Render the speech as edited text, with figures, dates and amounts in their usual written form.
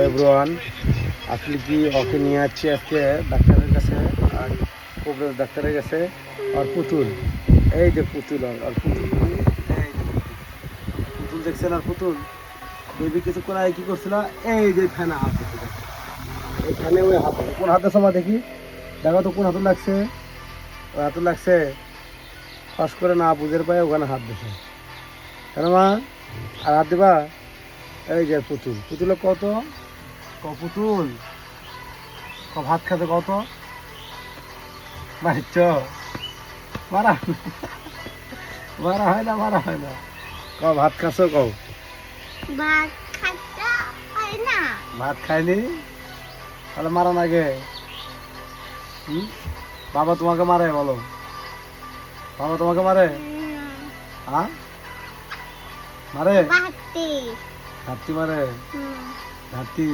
Everyone, আসলে কি ওকে নিয়ে যাচ্ছি আজকে ডাক্তারের কাছে, আর কবিরাজ ডাক্তারের কাছে। আর পুতুল, এই যে পুতুল, আর পুতুল, এই যে পুতুল দেখছেন? আর পুতুল বেবি কিছুক্ষণ আগে কি করছিল, এই যে ফ্যানে হাত দিচ্ছে, এই ফ্যানে ওই হাতে, কোন হাতে সময় দেখি, দেখো তো কোন হাতে লাগছে, ওই হাতে লাগছে, পাস করে না বুঝের পায়ে ওখানে হাত দিছে। কেন মা আর হাত দিবা? এই যে পুতুল, পুতুলে কত পুতুল ভাত খাতে কত বাড়ির মারা মারা হয় না, মারা হয় না। ভাত খাচ্ছ? ভাত খাইতে হয় না। ভাত খাইনি তাহলে মারা না গে? বাবা তোমাকে মারে? বলো, বাবা তোমাকে মারে? হ্যাঁ মারে, ভাতি ঘাটতি মারে, ঘাটতি।